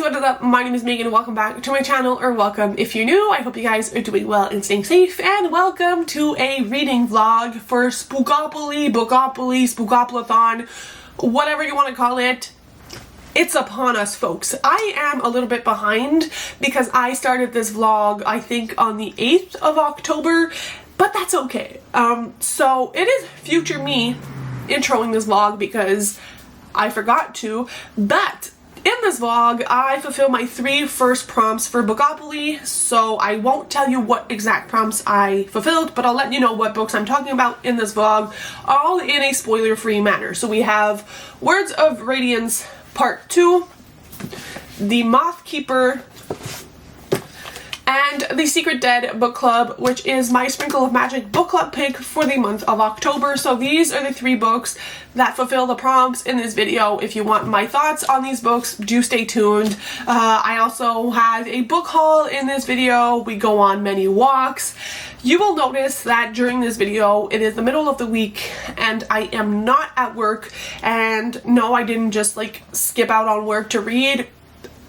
what is up? My name is Megan and welcome back to my channel, or welcome if you're new. I hope you guys are doing well and staying safe, and welcome to a reading vlog for Spookopoly, Bookopoly, spookoplathon, whatever you want to call it. It's upon us, folks. I am a little bit behind because I started this vlog I think on the 8th of October, but that's okay. So it is future me introing this vlog because I forgot to, but in this vlog, I fulfill my 3 first prompts for Bookopoly, so I won't tell you what exact prompts I fulfilled, but I'll let you know what books I'm talking about in this vlog, all in a spoiler-free manner. So we have Words of Radiance Part 2, The Moth Keeper, and The Secret Dead book club, which is my Sprinkle of Magic book club pick for the month of October. So these are the 3 books that fulfill the prompts in this video. If you want my thoughts on these books, do stay tuned. I also have a book haul in this video. We go on many walks. You will notice that during this video, it is the middle of the week and I am not at work. And no, I didn't just like skip out on work to read.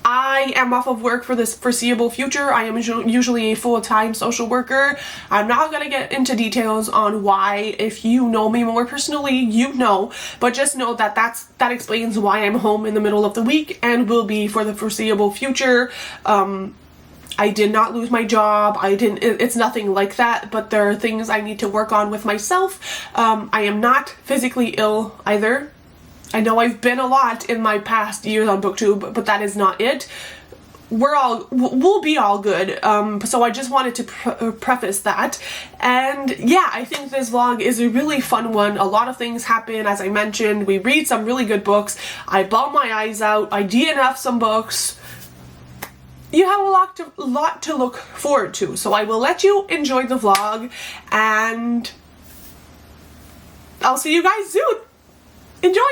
I am off of work for this foreseeable future. I am usually a full-time social worker. I'm not going to get into details on why. If you know me more personally, you know. But just know that that explains why I'm home in the middle of the week and will be for the foreseeable future. I did not lose my job. It's nothing like that, but there are things I need to work on with myself. I am not physically ill either. I know I've been a lot in my past years on BookTube, but that is not it. We'll be all good. So I just wanted to preface that. And yeah, I think this vlog is a really fun one. A lot of things happen, as I mentioned. We read some really good books. I bawl my eyes out. I DNF some books. You have a lot to look forward to. So I will let you enjoy the vlog, and I'll see you guys soon. Enjoy!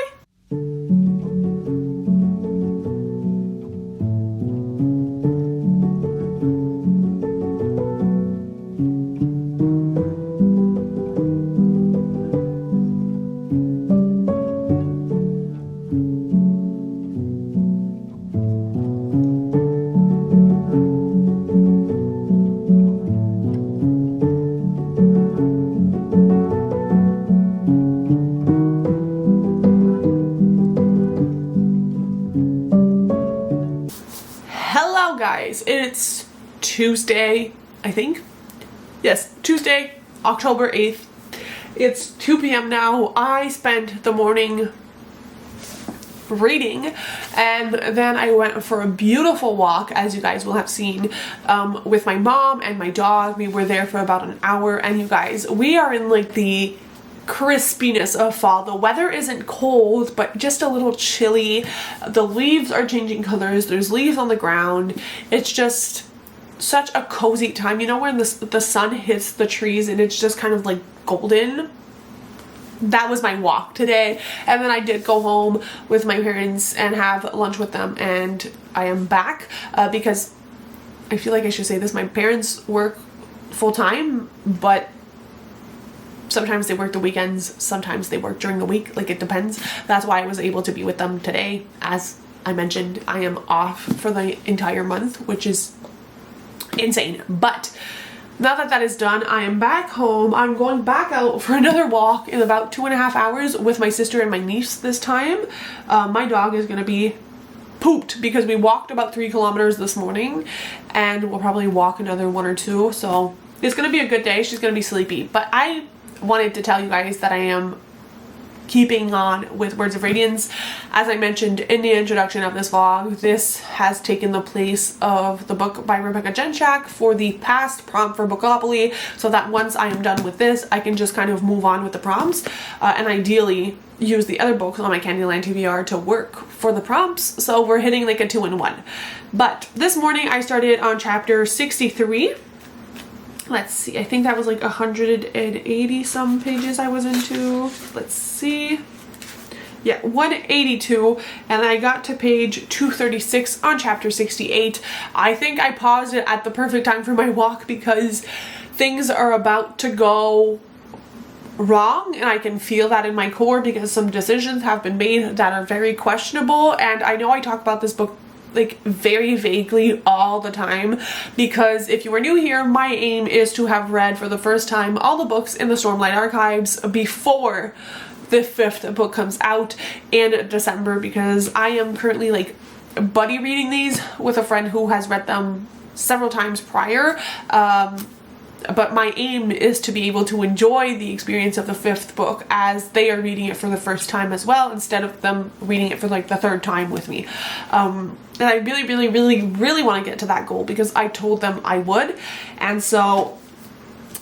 Guys, it's Tuesday, I think. Yes, Tuesday, October 8th. It's 2 p.m. now. I spent the morning reading, and then I went for a beautiful walk, as you guys will have seen, with my mom and my dog. We were there for about an hour, and you guys, we are in like the crispiness of fall. The weather isn't cold, but just a little chilly. The leaves are changing colors. There's leaves on the ground. It's just such a cozy time. You know, when the sun hits the trees and it's just kind of like golden. That was my walk today. And then I did go home with my parents and have lunch with them, and I am back because I feel like I should say this. My parents work full-time, but sometimes they work the weekends, sometimes they work during the week, like it depends. That's why I was able to be with them today. As I mentioned, I am off for the entire month, which is insane. But now that that is done, I am back home. I'm going back out for another walk in about 2.5 hours with my sister and my niece this time. My dog is gonna be pooped because we walked about 3 kilometers this morning, and we'll probably walk another 1 or 2. So it's gonna be a good day. She's gonna be sleepy, but I wanted to tell you guys that I am keeping on with Words of Radiance. As I mentioned in the introduction of this vlog, this has taken the place of the book by Rebecca Genshak for the past prompt for Bookopoly, so that once I am done with this, I can just kind of move on with the prompts, and ideally use the other books on my Candyland TBR to work for the prompts. So we're hitting like a 2-in-1. But this morning I started on chapter 63. Let's see, I think that was like 180 some pages I was into. Let's see. Yeah, 182, and I got to page 236 on chapter 68. I think I paused it at the perfect time for my walk because things are about to go wrong, and I can feel that in my core because some decisions have been made that are very questionable. And I know I talk about this book like very vaguely all the time, because if you are new here, my aim is to have read for the first time all the books in the Stormlight Archives before the 5th book comes out in December, because I am currently like buddy reading these with a friend who has read them several times prior. But my aim is to be able to enjoy the experience of the 5th book as they are reading it for the first time as well, instead of them reading it for like the 3rd time with me. And I really want to get to that goal, because I told them I would. And so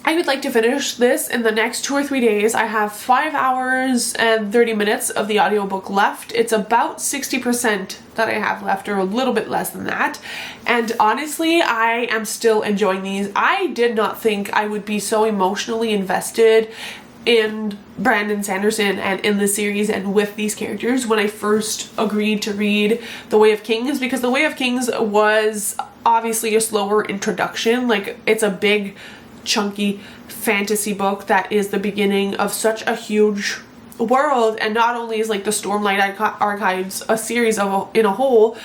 I would like to finish this in the next 2 or 3 days. I have 5 hours and 30 minutes of the audiobook left. It's about 60% that I have left, or a little bit less than that. And honestly, I am still enjoying these. I did not think I would be so emotionally invested in Brandon Sanderson and in the series and with these characters when I first agreed to read The Way of Kings, because The Way of Kings was obviously a slower introduction. Like, it's a big chunky fantasy book that is the beginning of such a huge world, and not only is like the Stormlight Archives a series in a whole,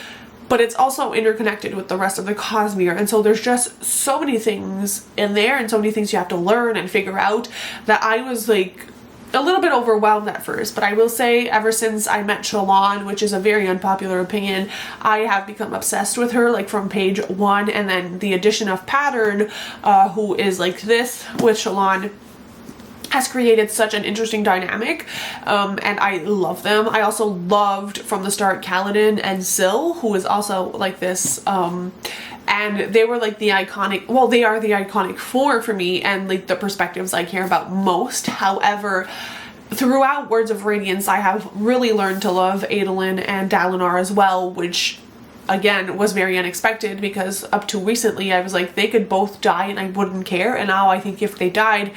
but it's also interconnected with the rest of the Cosmere, and so there's just so many things in there and so many things you have to learn and figure out that I was like a little bit overwhelmed at first. But I will say, ever since I met Shalon, which is a very unpopular opinion, I have become obsessed with her, like from page 1, and then the addition of Pattern, who is like this with Shalon, has created such an interesting dynamic, and I love them. I also loved from the start Kaladin and Syl, who is also like this, and they were like the iconic, well, they are the iconic 4 for me, and like the perspectives I care about most. However, throughout Words of Radiance, I have really learned to love Adolin and Dalinar as well, which again was very unexpected, because up to recently I was like, they could both die and I wouldn't care, and now I think if they died,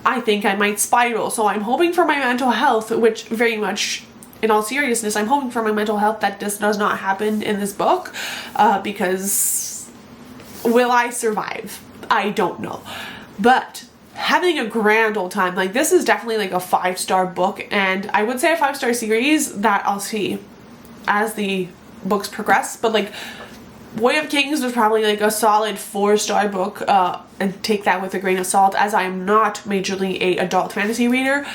I think I might spiral. So I'm hoping for my mental health, which very much, in all seriousness, I'm hoping for my mental health that this does not happen in this book, because will I survive? I don't know. But having a grand old time. Like, this is definitely like a 5-star book, and I would say a 5-star series that I'll see as the books progress. But like, Way of Kings was probably like a solid 4-star book, and take that with a grain of salt, as I am not majorly a adult fantasy reader.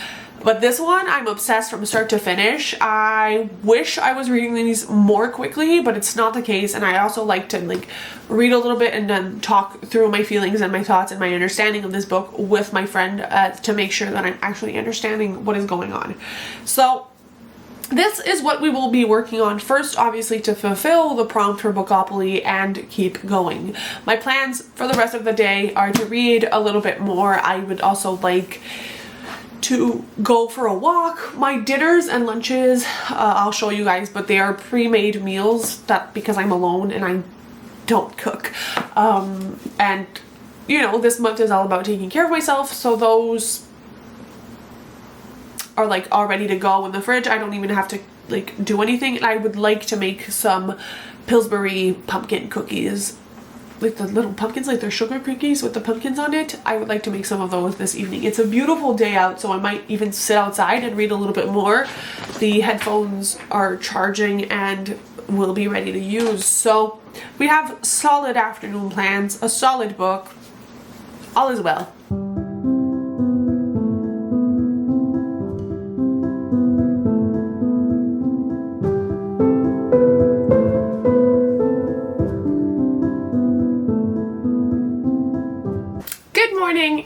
But this one, I'm obsessed from start to finish. I wish I was reading these more quickly, but it's not the case. And I also like to like read a little bit and then talk through my feelings and my thoughts and my understanding of this book with my friend, to make sure that I'm actually understanding what is going on. So this is what we will be working on first, obviously, to fulfill the prompt for Bookopoly and keep going. My plans for the rest of the day are to read a little bit more. I would also like to go for a walk. My dinners and lunches, I'll show you guys, but they are pre-made meals, that because I'm alone and I don't cook. And you know, this month is all about taking care of myself, so those are like all ready to go in the fridge. I don't even have to like do anything. And I would like to make some Pillsbury pumpkin cookies, like the little pumpkins, like they're sugar cookies with the pumpkins on it. I would like to make some of those this evening. It's a beautiful day out, so I might even sit outside and read a little bit more. The headphones are charging and will be ready to use. So we have solid afternoon plans, a solid book. All is well.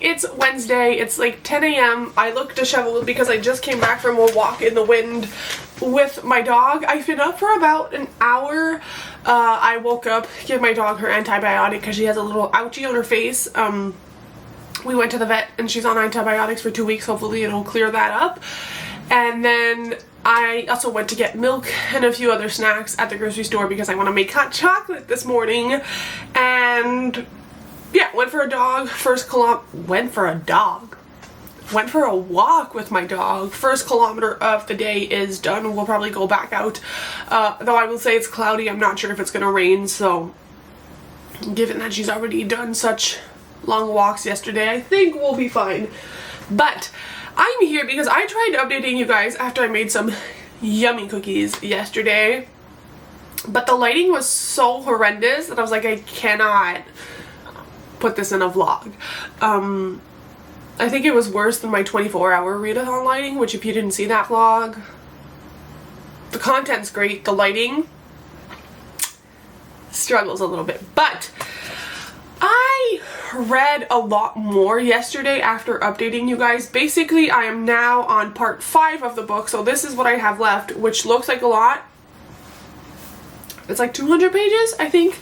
It's Wednesday, it's like 10 a.m. I look disheveled because I just came back from a walk in the wind with my dog. I've been up for about an hour. I woke up, gave my dog her antibiotic because she has a little ouchie on her face. We went to the vet and she's on antibiotics for 2 weeks. Hopefully it'll clear that up. And then I also went to get milk and a few other snacks at the grocery store because I want to make hot chocolate this morning. And yeah, went for a walk with my dog. First kilometer of the day is done. We'll probably go back out. Though I will say it's cloudy. I'm not sure if it's going to rain. So given that she's already done such long walks yesterday, I think we'll be fine. But I'm here because I tried updating you guys after I made some yummy cookies yesterday. but the lighting was so horrendous that I was like, I cannot put this in a vlog. I think it was worse than my 24-hour read-a-thon lighting, which if you didn't see that vlog, the content's great, the lighting struggles a little bit. But I read a lot more yesterday after updating you guys. Basically, I am now on part 5 of the book, so this is what I have left, which looks like a lot. It's like 200 pages, I think.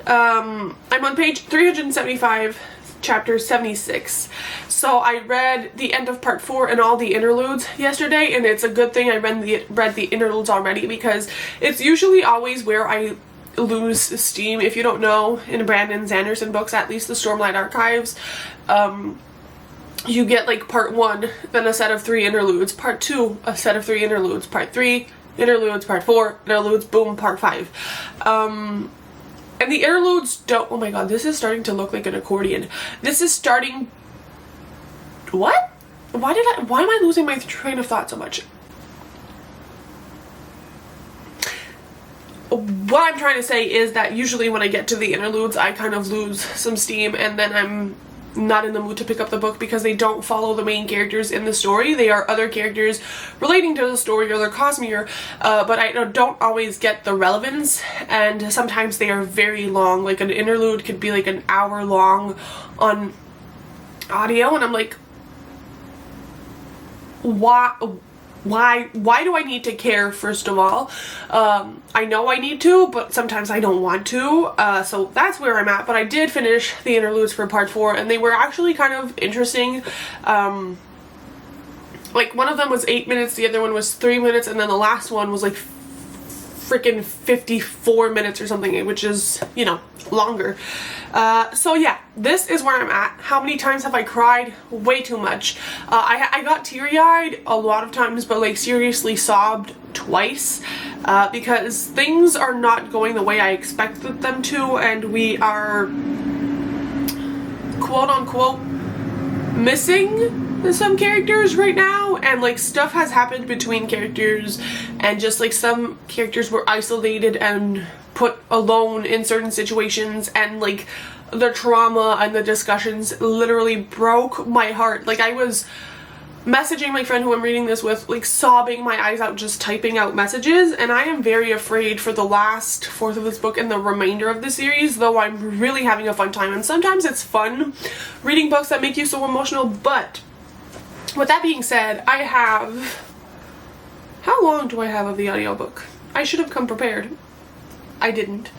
I'm on page 375, chapter 76. So I read the end of part 4 and all the interludes yesterday, and it's a good thing I read the interludes already, because it's usually always where I lose steam. If you don't know, in Brandon Sanderson books, at least the Stormlight Archives, you get like part 1, then a set of 3 interludes, part 2, a set of 3 interludes, part 3, interludes, part 4, interludes, boom, part 5. And the interludes don't, oh my god, this is starting to look like an accordion. This is starting, what? Why am I losing my train of thought so much? What I'm trying to say is that usually when I get to the interludes, I kind of lose some steam, and then I'm not in the mood to pick up the book because they don't follow the main characters in the story. They are other characters relating to the story, or they're Cosmere, but I don't always get the relevance, and sometimes they are very long. Like an interlude could be like an hour long on audio, and I'm like, why do I need to care, first of all? I know I need to, but sometimes I don't want to, so that's where I'm at. But I did finish the interludes for part 4, and they were actually kind of interesting. Like, one of them was 8 minutes, the other one was 3 minutes, and then the last one was like freaking 54 minutes or something, which is, you know, longer. So yeah, this is where I'm at. How many times have I cried? Way too much. I got teary-eyed a lot of times, but like seriously sobbed twice, because things are not going the way I expected them to, and we are quote-unquote missing some characters right now, and like stuff has happened between characters, and just like some characters were isolated and put alone in certain situations, and like the trauma and the discussions literally broke my heart. Like, I was messaging my friend who I'm reading this with, like sobbing my eyes out, just typing out messages, and I am very afraid for the last fourth of this book and the remainder of the series, though I'm really having a fun time. And sometimes it's fun reading books that make you so emotional, but with that being said, I have, how long do I have of the audiobook? I should have come prepared. I didn't.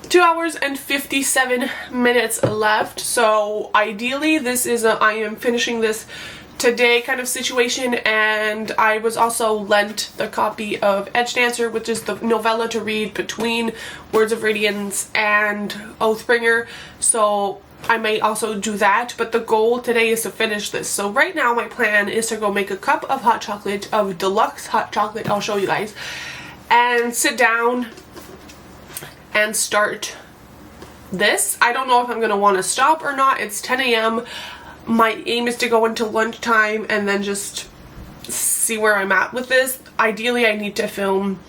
2 hours and 57 minutes left, so ideally this is I am finishing this today kind of situation, and I was also lent the copy of Edge Dancer, which is the novella to read between Words of Radiance and Oathbringer, so I may also do that, but the goal today is to finish this. So right now my plan is to go make a cup of hot chocolate, of deluxe hot chocolate, I'll show you guys, and sit down and start this. I don't know if I'm going to want to stop or not. It's 10 a.m. My aim is to go into lunchtime and then just see where I'm at with this. Ideally, I need to film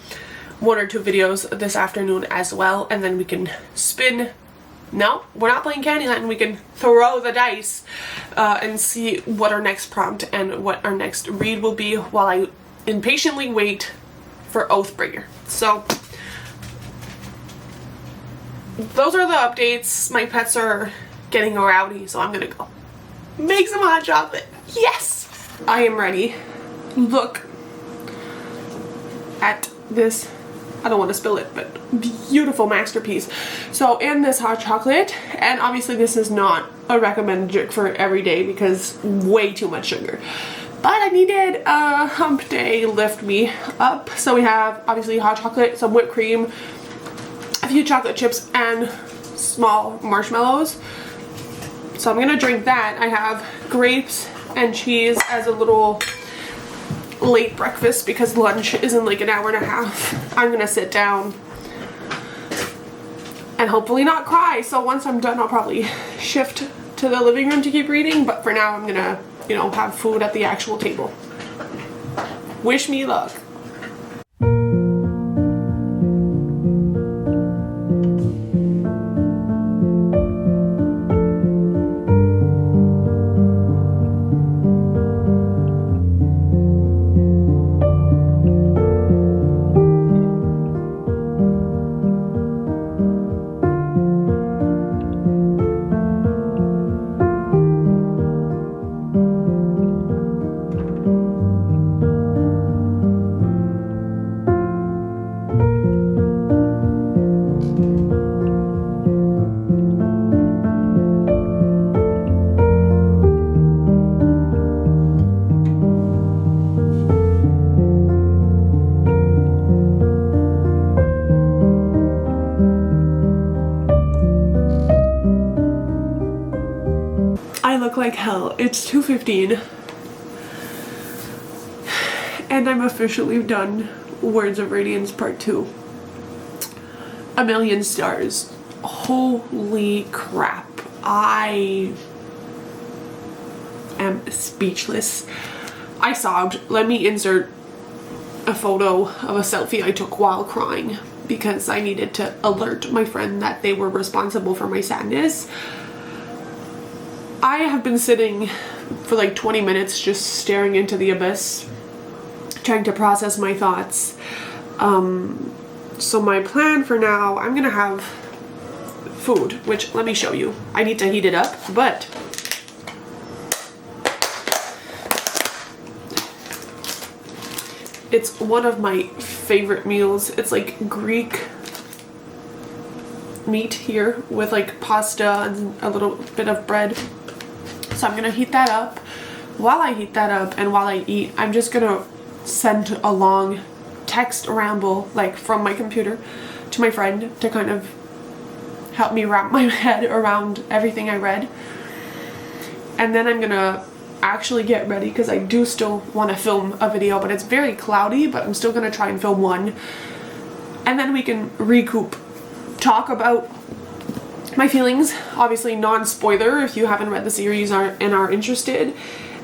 1 or 2 videos this afternoon as well, and then we can spin. No, we're not playing Candyland. We can throw the dice and see what our next prompt and what our next read will be while I impatiently wait for Oathbringer. So those are the updates. My pets are getting rowdy, so I'm gonna go make some hot chocolate. Yes! I am ready. Look at this, I don't want to spill it, but beautiful masterpiece. So in this hot chocolate, and obviously this is not a recommended drink for every day because way too much sugar, but I needed a hump day lift me up. So we have obviously hot chocolate, some whipped cream, a few chocolate chips, and small marshmallows. So I'm gonna drink that. I have grapes and cheese as a little late breakfast because lunch is in like an hour and a half. I'm gonna sit down and hopefully not cry. So once I'm done, I'll probably shift to the living room to keep reading, but for now I'm gonna, you know, have food at the actual table. Wish me luck. like hell. It's 2:15 and I'm officially done Words of Radiance Part 2. A million stars. Holy crap. I am speechless. I sobbed. Let me insert a photo of a selfie I took while crying because I needed to alert my friend that they were responsible for my sadness. I have been sitting for like 20 minutes just staring into the abyss, trying to process my thoughts. So my plan for now, I'm gonna have food, which let me show you. I need to heat it up, but it's one of my favorite meals. It's like Greek meat here with like pasta and a little bit of bread. So I'm gonna heat that up. While I heat that up and while I eat, I'm just gonna send a long text ramble like from my computer to my friend to kind of help me wrap my head around everything I read. And then I'm gonna actually get ready because I do still want to film a video, but it's very cloudy, but I'm still gonna try and film one. And then we can recoup, talk about my feelings, obviously non-spoiler if you haven't read the series and are interested.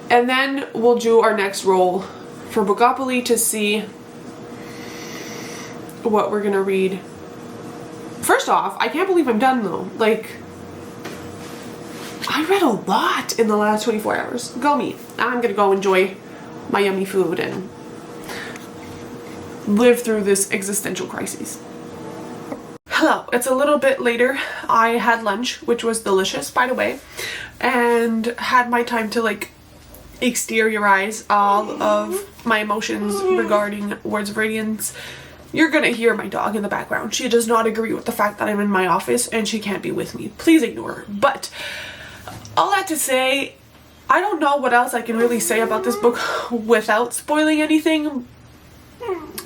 And then we'll do our next roll for Bookopoly to see what we're gonna read. First off, I can't believe I'm done though. Like, I read a lot in the last 24 hours. Go me. I'm gonna go enjoy my yummy food and live through this existential crisis. Hello, it's a little bit later. I had lunch, which was delicious, by the way, and had my time to like exteriorize all of my emotions regarding Words of Radiance. You're gonna hear my dog in the background. She does not agree with the fact that I'm in my office and she can't be with me. Please ignore her. But all that to say, I don't know what else I can really say about this book without spoiling anything,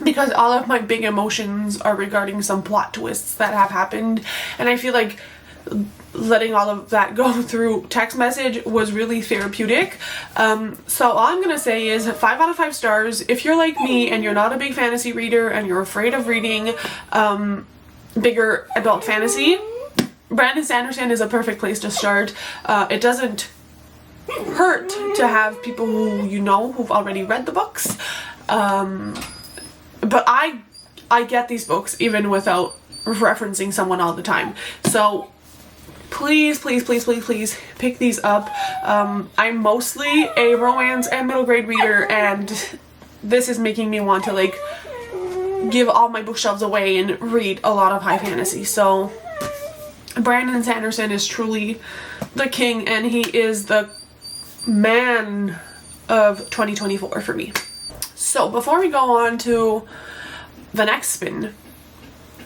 because all of my big emotions are regarding some plot twists that have happened, and I feel like letting all of that go through text message was really therapeutic. So all I'm gonna say is 5 out of 5 stars. If you're like me and you're not a big fantasy reader and you're afraid of reading bigger adult fantasy, Brandon Sanderson is a perfect place to start. It doesn't hurt to have people who you know who've already read the books, but I get these books even without referencing someone all the time. So please, please, please, please, please pick these up. I'm mostly a romance and middle grade reader, and this is making me want to like give all my bookshelves away and read a lot of high fantasy. So Brandon Sanderson is truly the king, and he is the man of 2024 for me. So before we go on to the next spin,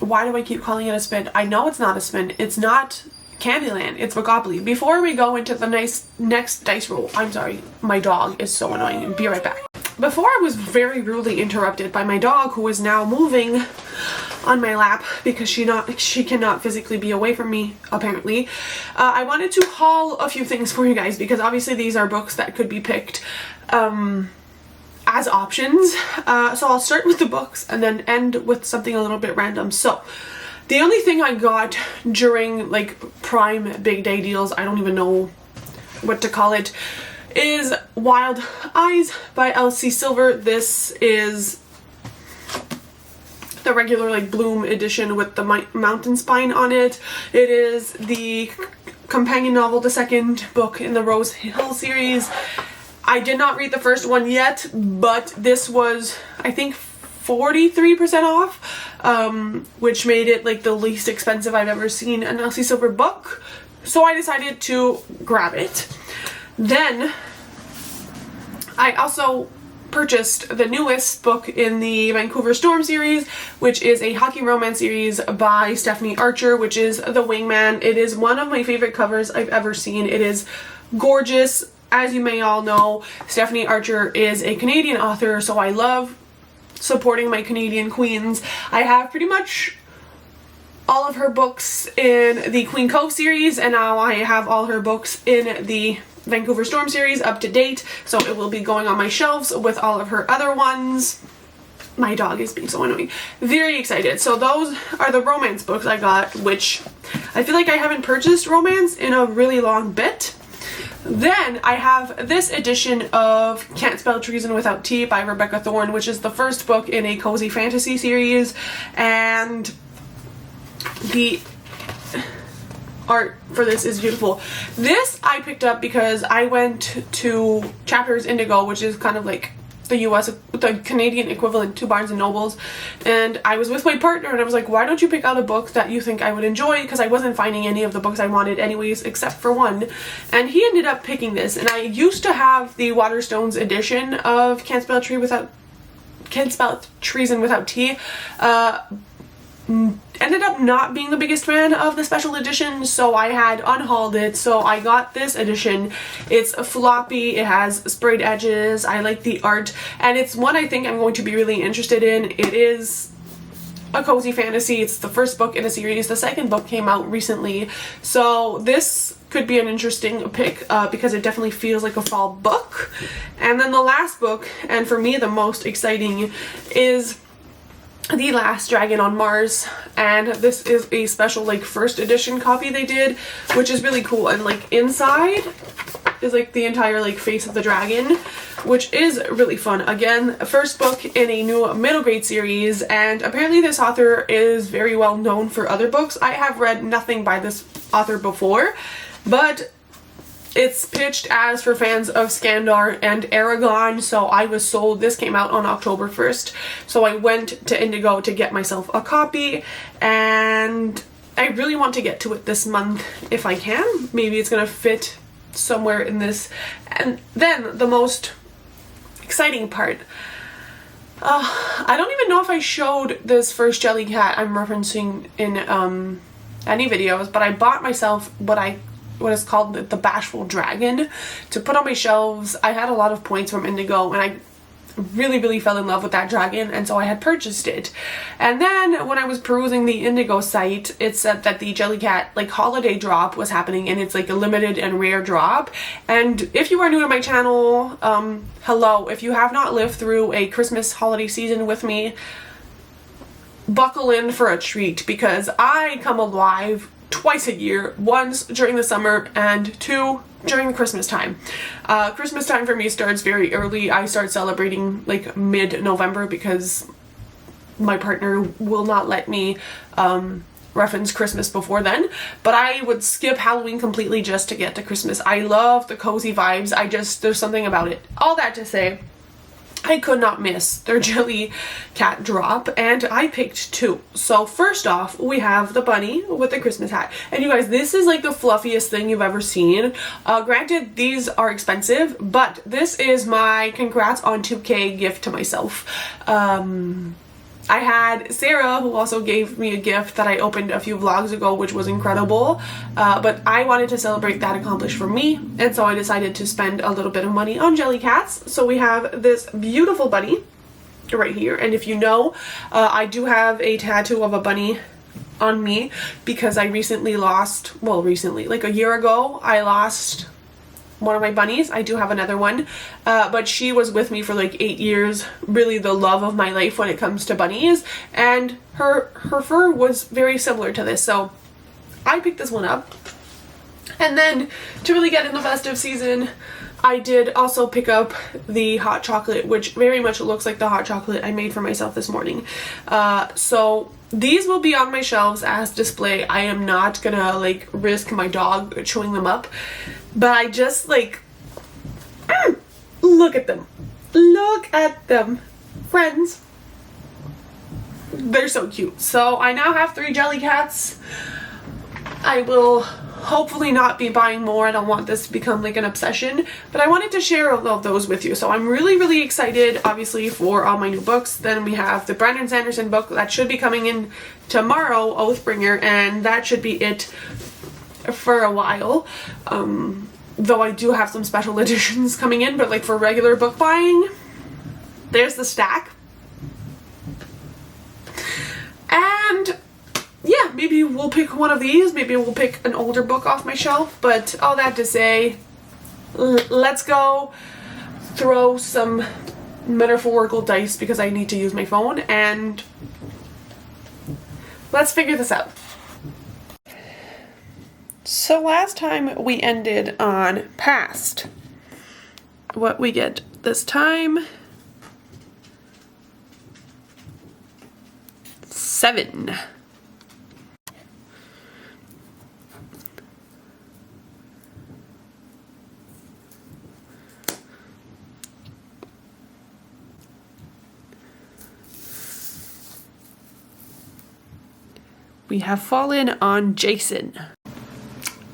why do I keep calling it a spin? I know it's not a spin. It's not Candyland. It's Bookopoly. Before we go into the next dice roll, I'm sorry, my dog is so annoying. Be right back. Before I was very rudely interrupted by my dog, who is now moving on my lap because she cannot physically be away from me, apparently. I wanted to haul a few things for you guys because obviously these are books that could be picked as options. So I'll start with the books and then end with something a little bit random. So the only thing I got during like Prime Big Day deals, I don't even know what to call it, is Wild Eyes by Elsie Silver. This is the regular like Bloom edition with the mountain spine on it. It is the companion novel, the second book in the Rose Hill series. I did not read the first one yet, but this was, I think, 43% off, which made it like the least expensive I've ever seen an Elsie Silver book. So I decided to grab it. Then I also purchased the newest book in the Vancouver Storm series, which is a hockey romance series by Stephanie Archer, which is The Wingman. It is one of my favorite covers I've ever seen. It is gorgeous. As you may all know, Stephanie Archer is a Canadian author, so I love supporting my Canadian queens. I have pretty much all of her books in the Queen Cove series, and now I have all her books in the Vancouver Storm series up to date, so it will be going on my shelves with all of her other ones. My dog is being so annoying. Very excited. So those are the romance books I got, which I feel like I haven't purchased romance in a really long bit. Then I have this edition of Can't Spell Treason Without T by Rebecca Thorne, which is the first book in a cozy fantasy series, and the art for this is beautiful. This I picked up because I went to Chapters Indigo, which is kind of like the Canadian equivalent to Barnes & Nobles, and I was with my partner and I was like, why don't you pick out a book that you think I would enjoy, because I wasn't finding any of the books I wanted anyways except for one, and he ended up picking this. And I used to have the Waterstones edition of Can't Spell Treason Without T. Ended up not being the biggest fan of the special edition, so I had unhauled it, so I got this edition. It's floppy, it has sprayed edges, I like the art, and it's one I think I'm going to be really interested in. It is a cozy fantasy. It's the first book in a series. The second book came out recently, so this could be an interesting pick because it definitely feels like a fall book. And then the last book, and for me the most exciting, is The Last Dragon on Mars, and this is a special like first edition copy they did, which is really cool. And like inside is like the entire like face of the dragon, which is really fun. Again, first book in a new middle grade series, and apparently this author is very well known for other books. I have read nothing by this author before, but it's pitched as for fans of Skandar and Aragon, so I was sold. This came out on October 1st, so I went to Indigo to get myself a copy, and I really want to get to it this month if I can. Maybe it's gonna fit somewhere in this. And then the most exciting part, I don't even know if I showed this first Jellycat I'm referencing in any videos, but I bought myself what is called the Bashful Dragon to put on my shelves. I had a lot of points from Indigo and I really fell in love with that dragon, and so I had purchased it. And then when I was perusing the Indigo site, it said that the Jellycat like holiday drop was happening, and it's like a limited and rare drop. And if you are new to my channel, hello. If you have not lived through a Christmas holiday season with me, buckle in for a treat, because I come alive twice a year, once during the summer and two during Christmas time. Christmas time for me starts very early. I start celebrating like mid-November because my partner will not let me reference Christmas before then, but I would skip Halloween completely just to get to Christmas. I love the cozy vibes. There's something about it. All that to say, I could not miss their Jellycat drop, and I picked two. So first off, we have the bunny with the Christmas hat. And you guys, this is like the fluffiest thing you've ever seen. Granted, these are expensive, but this is my congrats on 2K gift to myself. I had Sarah, who also gave me a gift that I opened a few vlogs ago, which was incredible, but I wanted to celebrate that accomplishment for me, and so I decided to spend a little bit of money on Jellycats. So we have this beautiful bunny right here, and if you know, I do have a tattoo of a bunny on me because I like a year ago, I lost one of my bunnies. I do have another one, but she was with me for like 8 years, really the love of my life when it comes to bunnies, and her fur was very similar to this, so I picked this one up. And then to really get in the festive season, I did also pick up the hot chocolate, which very much looks like the hot chocolate I made for myself this morning. So these will be on my shelves as display. I am not gonna like risk my dog chewing them up, but I just like, look at them. Look at them, friends. They're so cute. So I now have 3 Jellycats. I will hopefully not be buying more. I don't want this to become like an obsession, but I wanted to share all of those with you. So I'm really excited, obviously, for all my new books. Then we have the Brandon Sanderson book that should be coming in tomorrow, Oathbringer, and that should be it for a while. Though I do have some special editions coming in, but like for regular book buying, there's the stack. And yeah, maybe we'll pick one of these. Maybe we'll pick an older book off my shelf. But all that to say, let's go throw some metaphorical dice because I need to use my phone, and let's figure this out. So last time we ended on past. What we get this time? 7. We have fallen on Jason.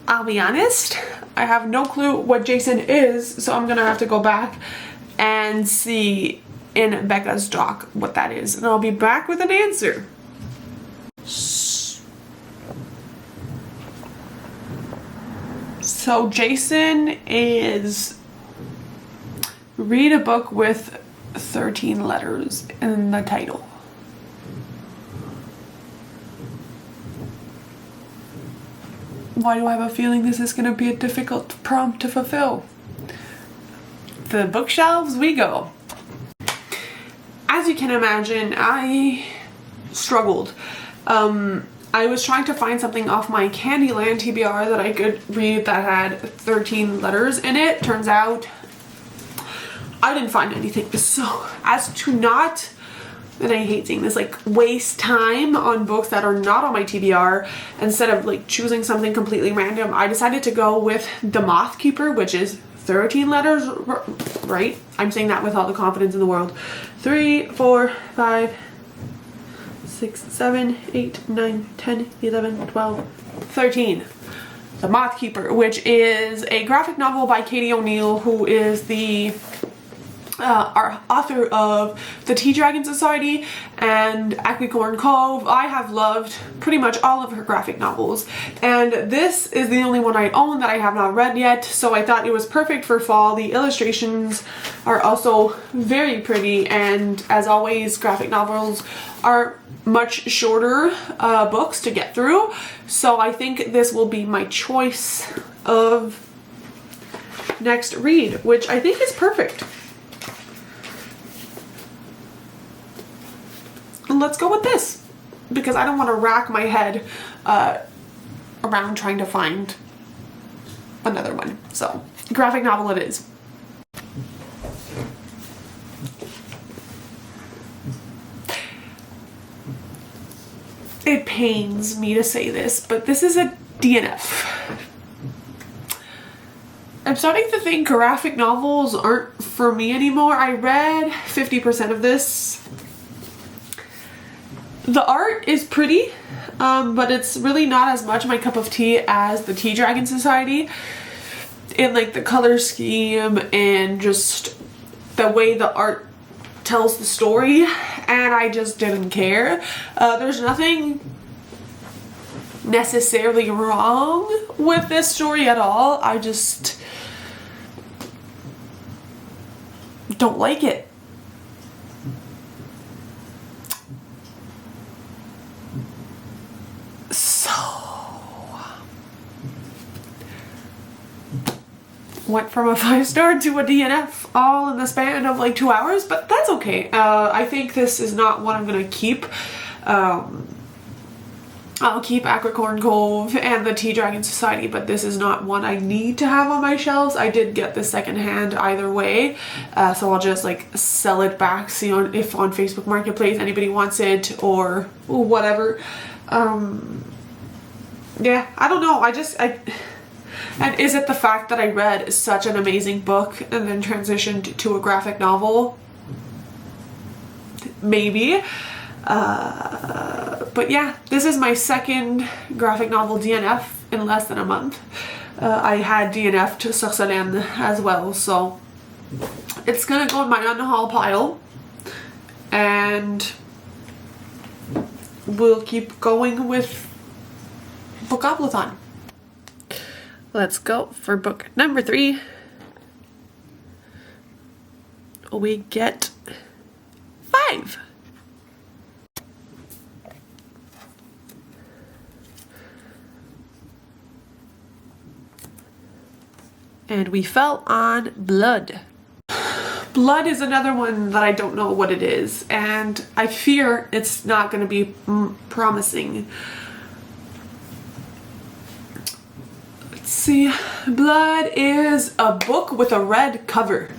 I'll be honest, I have no clue what Jason is, so I'm gonna have to go back and see in Becca's doc what that is, and I'll be back with an answer. So Jason is read a book with 13 letters in the title. Why do I have a feeling this is going to be a difficult prompt to fulfill? The bookshelves we go. As you can imagine, I struggled. I was trying to find something off my Candyland TBR that I could read that had 13 letters in it. Turns out I didn't find anything. So as to not, and I hate saying this, like waste time on books that are not on my TBR, instead of like choosing something completely random, I decided to go with The Moth Keeper, which is 13 letters, right? I'm saying that with all the confidence in the world. 3, 4, 5, 6, 7, 8, 9, 10, 11, 12, 13. The Moth Keeper, which is a graphic novel by Katie O'Neill, who is the our author of The Tea Dragon Society and Aquicord Cove. I have loved pretty much all of her graphic novels, and this is the only one I own that I have not read yet, so I thought it was perfect for fall. The illustrations are also very pretty, and as always, graphic novels are much shorter books to get through, so I think this will be my choice of next read, which I think is perfect. Let's go with this, because I don't want to rack my head around trying to find another one. So, graphic novel it is. It pains me to say this, but this is a DNF. I'm starting to think graphic novels aren't for me anymore. I read 50% of this. The art is pretty, but it's really not as much my cup of tea as the Tea Dragon Society. In like the color scheme and just the way the art tells the story, and I just didn't care. There's nothing necessarily wrong with this story at all. I just don't like it. Went from a 5-star to a DNF all in the span of like 2 hours, but that's okay. I think this is not one I'm gonna keep. I'll keep Aquicord Cove and the Tea Dragon Society, but this is not one I need to have on my shelves. I did get this secondhand either way, so I'll just like sell it back, see if on Facebook Marketplace anybody wants it or whatever. Yeah, I don't know. And is it the fact that I read such an amazing book and then transitioned to a graphic novel? Maybe. But yeah, this is my second graphic novel DNF in less than a month. I had DNF to Sorcelène as well, so it's gonna go in my unhaul pile, and we'll keep going with Bookoplathon. Let's go for book number 3. We get 5. And we fell on Blood. Blood is another one that I don't know what it is, and I fear it's not going to be promising. Let's see. Blood is a book with a red cover.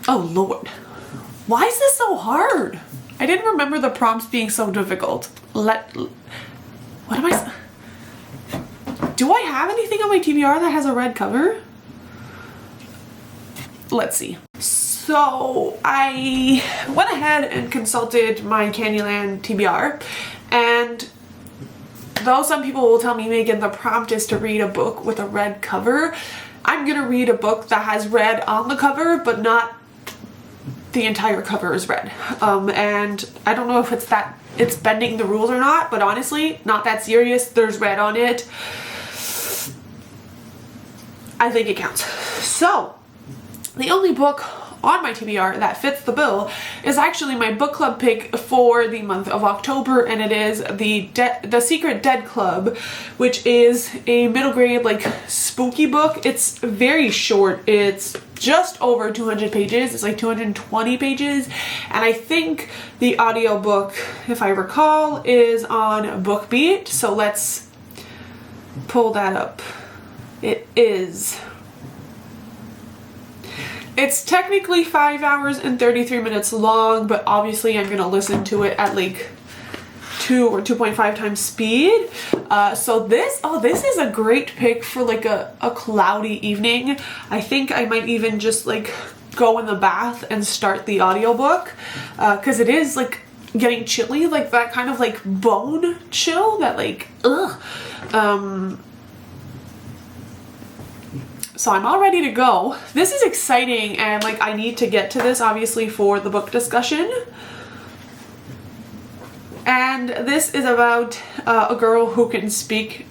Oh Lord. Why is this so hard? I didn't remember the prompts being so difficult. What am I... Do I have anything on my TBR that has a red cover? Let's see. So I went ahead and consulted my Candyland TBR, and though some people will tell me, Megan, the prompt is to read a book with a red cover, I'm gonna read a book that has red on the cover, but not the entire cover is red. And I don't know if it's bending the rules or not, but honestly, not that serious. There's red on it. I think it counts. So, the only book on my TBR that fits the bill is actually my book club pick for the month of October, and it is the Secret Dead Club, which is a middle grade like spooky book. It's very short. It's just over 200 pages. It's like 220 pages, and I think the audiobook, if I recall, is on BookBeat. So let's pull that up. It is. It's technically 5 hours and 33 minutes long, but obviously I'm gonna listen to it at like 2 or 2.5 times speed. So this is a great pick for like a cloudy evening. I think I might even just like go in the bath and start the audiobook, because it is like getting chilly, like that kind of like bone chill that like So I'm all ready to go. This is exciting, and like I need to get to this obviously for the book discussion. And this is about a girl who can speak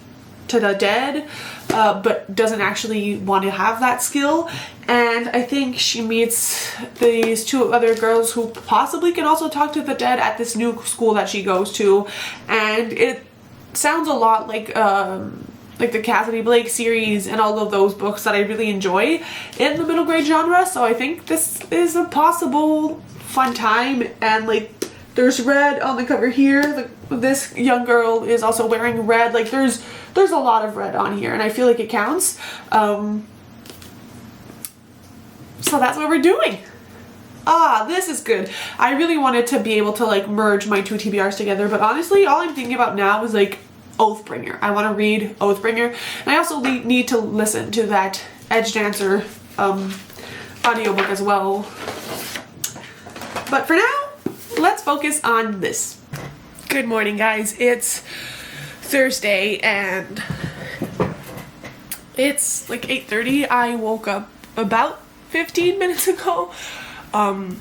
to the dead, but doesn't actually want to have that skill. And I think she meets these two other girls who possibly can also talk to the dead at this new school that she goes to. And it sounds a lot like the Cassidy Blake series and all of those books that I really enjoy in the middle grade genre. So I think this is a possible fun time. And like there's red on the cover here. This young girl is also wearing red. Like there's a lot of red on here, and I feel like it counts. So that's what we're doing. This is good. I really wanted to be able to like merge my two TBRs together, but honestly all I'm thinking about now is like Oathbringer. I want to read Oathbringer, and I also need to listen to that Edge Dancer audiobook as well. But for now, let's focus on this. Good morning, guys. It's Thursday and it's like 8:30. I woke up about 15 minutes ago.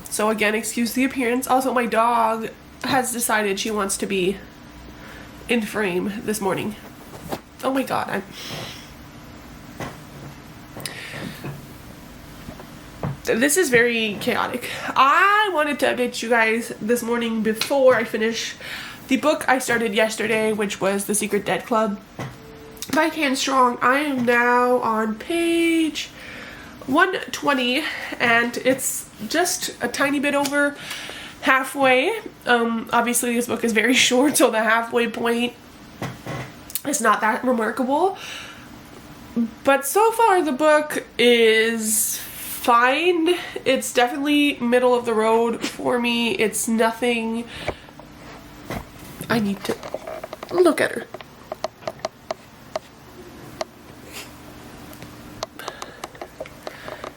So again, excuse the appearance. Also, my dog has decided she wants to be in frame this morning. Oh my god, this is very chaotic. I wanted to update you guys this morning before I finish the book I started yesterday, which was The Secret Dead Club by Can Strong. I am now on page 120, and it's just a tiny bit over halfway. Obviously this book is very short, so the halfway point is not that remarkable, but so far the book is fine. It's definitely middle of the road for me. It's nothing. I need to look at her.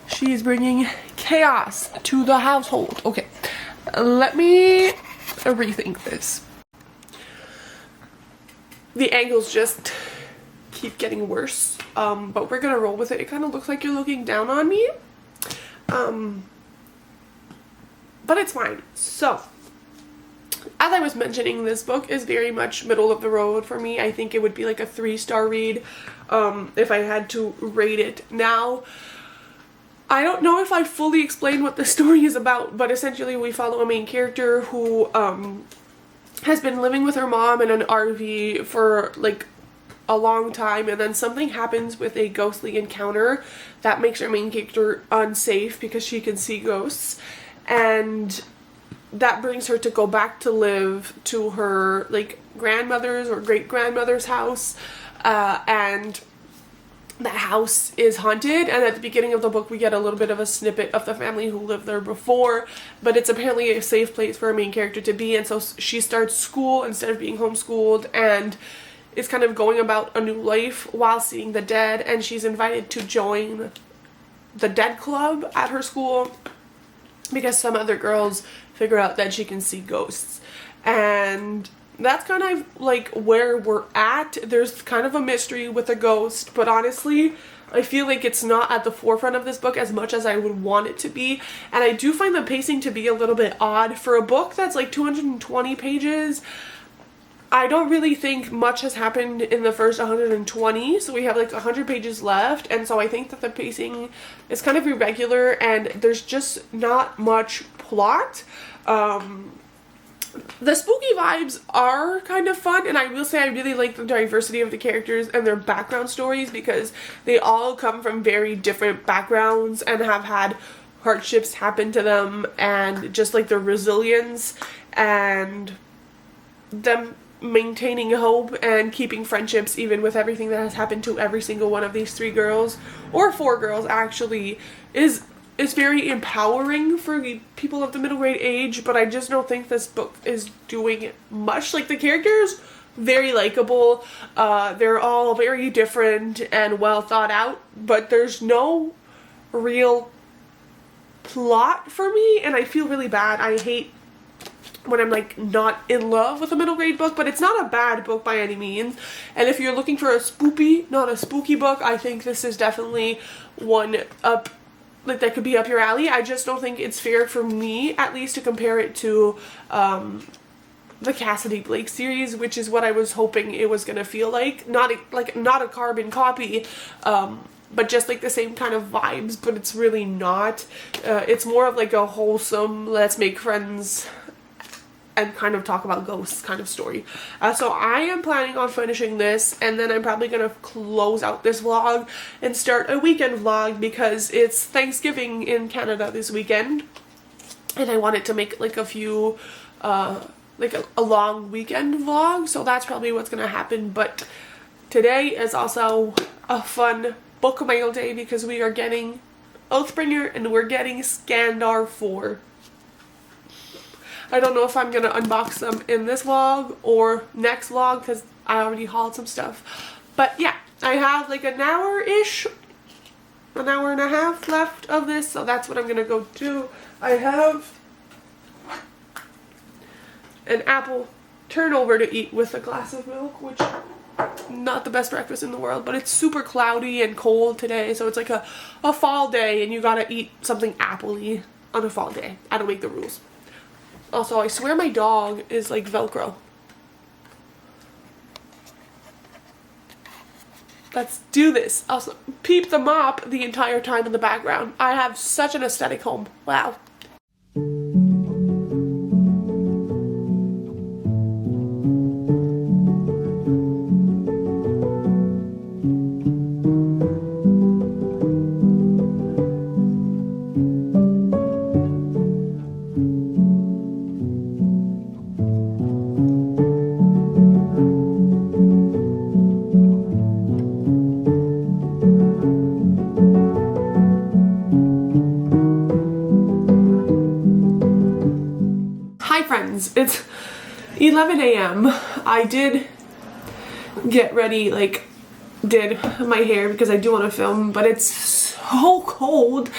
She's bringing chaos to the household. Okay. Let me rethink this. The angles just keep getting worse, but we're gonna roll with it. It kind of looks like you're looking down on me, but it's fine. So, as I was mentioning, this book is very much middle of the road for me. I think it would be like a 3-star read if I had to rate it. Now, I don't know if I fully explained what the story is about, but essentially we follow a main character who has been living with her mom in an RV for like a long time, and then something happens with a ghostly encounter that makes our main character unsafe because she can see ghosts, and that brings her to go back to live to her like grandmother's or great-grandmother's house, and the house is haunted. And at the beginning of the book we get a little bit of a snippet of the family who lived there before, but it's apparently a safe place for our main character to be, and so she starts school instead of being homeschooled, and is kind of going about a new life while seeing the dead, and she's invited to join the dead club at her school because some other girls figure out that she can see ghosts. And that's kind of like where we're at. There's kind of a mystery with a ghost, but honestly I feel like it's not at the forefront of this book as much as I would want it to be, and I do find the pacing to be a little bit odd for a book that's like 220 pages. I don't really think much has happened in the first 120, so we have like 100 pages left, and so I think that the pacing is kind of irregular and there's just not much plot. The spooky vibes are kind of fun, and I will say I really like the diversity of the characters and their background stories because they all come from very different backgrounds and have had hardships happen to them, and just like their resilience and them maintaining hope and keeping friendships even with everything that has happened to every single one of these 3 girls, or 4 girls actually, is very empowering for people of the middle grade age. But I just don't think this book is doing much. Like, the characters, very likable, they're all very different and well thought out, but there's no real plot for me, and I feel really bad. I hate when I'm like not in love with a middle grade book, but it's not a bad book by any means. And if you're looking for a spoopy, not a spooky book, I think this is definitely one up, like that could be up your alley. I just don't think it's fair for me, at least, to compare it to the Cassidy Blake series, which is what I was hoping it was gonna feel like. Not a carbon copy, but just like the same kind of vibes, but it's really not. It's more of like a wholesome, let's make friends and kind of talk about ghosts kind of story. So I am planning on finishing this, and then I'm probably going to close out this vlog and start a weekend vlog because it's Thanksgiving in Canada this weekend, and I wanted to make like a few, like a long weekend vlog, so that's probably what's going to happen. But today is also a fun book mail day because we are getting Oathbringer and we're getting Scandar 4. I don't know if I'm going to unbox them in this vlog or next vlog because I already hauled some stuff. But yeah, I have like an hour-ish, an hour and a half left of this, so that's what I'm going to go do. I have an apple turnover to eat with a glass of milk, which not the best breakfast in the world, but it's super cloudy and cold today, so it's like a fall day and you gotta eat something apple-y on a fall day. I don't make the rules. Also, I swear my dog is like Velcro. Let's do this. Also, peep the mop the entire time in the background. I have such an aesthetic home. Wow. It's 11 a.m. I did get ready, like did my hair because I do want to film, but it's so cold.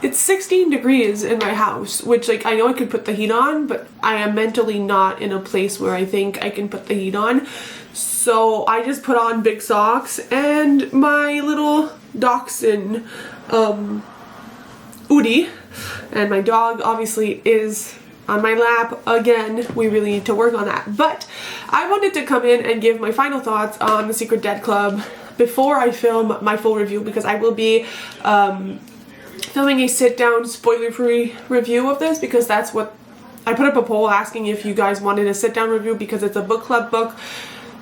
It's 16 degrees in my house, which like I know I could put the heat on, but I am mentally not in a place where I think I can put the heat on. So I just put on big socks and my little dachshund Udi, and my dog obviously is on my lap again. We really need to work on that. But I wanted to come in and give my final thoughts on The Secret Dead Club before I film my full review, because I will be filming a sit-down spoiler-free review of this, because that's what I put up a poll asking if you guys wanted a sit-down review because it's a book club book.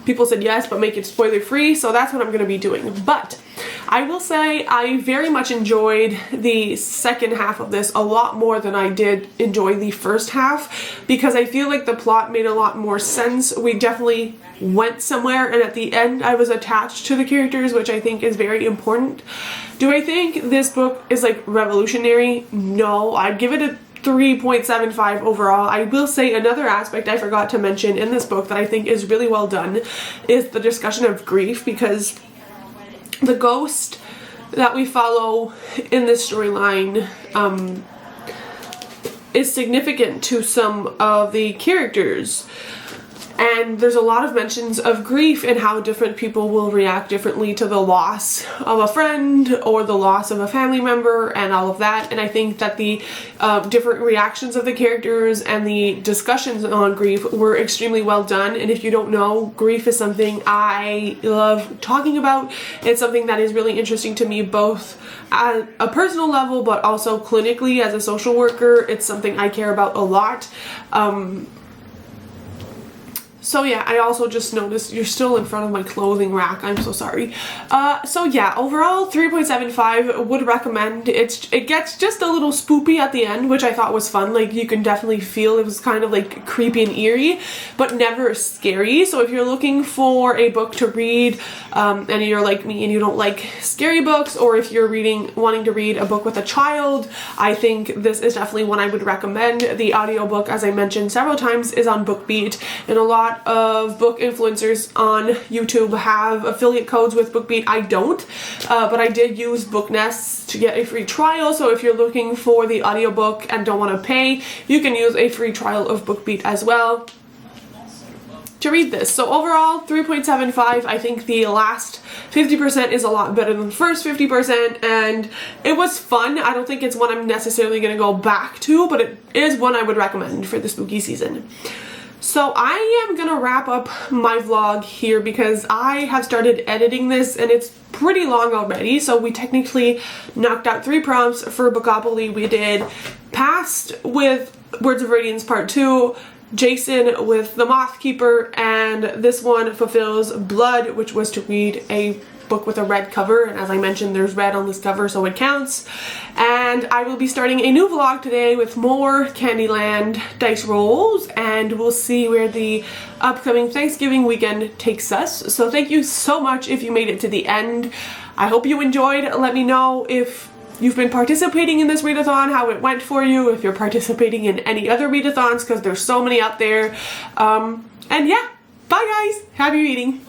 People said yes, but make it spoiler free, so that's what I'm going to be doing. But I will say I very much enjoyed the second half of this a lot more than I did enjoy the first half, because I feel like the plot made a lot more sense. We definitely went somewhere, and at the end I was attached to the characters, which I think is very important. Do I think this book is like revolutionary? No, I'd give it a 3.75 overall. I will say another aspect I forgot to mention in this book that I think is really well done is the discussion of grief, because the ghost that we follow in this storyline is significant to some of the characters. And there's a lot of mentions of grief and how different people will react differently to the loss of a friend or the loss of a family member and all of that. And I think that the different reactions of the characters and the discussions on grief were extremely well done. And if you don't know, grief is something I love talking about. It's something that is really interesting to me, both at a personal level, but also clinically as a social worker. It's something I care about a lot. So yeah, I also just noticed you're still in front of my clothing rack. I'm so sorry. So yeah, overall 3.75 would recommend. It gets just a little spoopy at the end, which I thought was fun. Like, you can definitely feel it was kind of like creepy and eerie, but never scary. So if you're looking for a book to read, and you're like me and you don't like scary books, or if you're wanting to read a book with a child, I think this is definitely one I would recommend. The audiobook, as I mentioned several times, is on BookBeat, and a lot of book influencers on YouTube have affiliate codes with BookBeat. I don't, but I did use BookNest to get a free trial, so if you're looking for the audiobook and don't want to pay, you can use a free trial of BookBeat as well to read this. So overall, 3.75. I think the last 50% is a lot better than the first 50%, and it was fun. I don't think it's one I'm necessarily going to go back to, but it is one I would recommend for the spooky season. So I am gonna wrap up my vlog here because I have started editing this and it's pretty long already. So we technically knocked out 3 prompts for Bookopoly. We did Past with Words of Radiance Part 2, Jason with The Moth Keeper, and this one fulfills Blood, which was to read a book with a red cover, and as I mentioned, there's red on this cover, so it counts. And I will be starting a new vlog today with more Candyland dice rolls, and we'll see where the upcoming Thanksgiving weekend takes us. So thank you so much if you made it to the end. I hope you enjoyed. Let me know if you've been participating in this read-a-thon, how it went for you, if you're participating in any other read-a-thons, because there's so many out there. And yeah, bye guys, happy reading.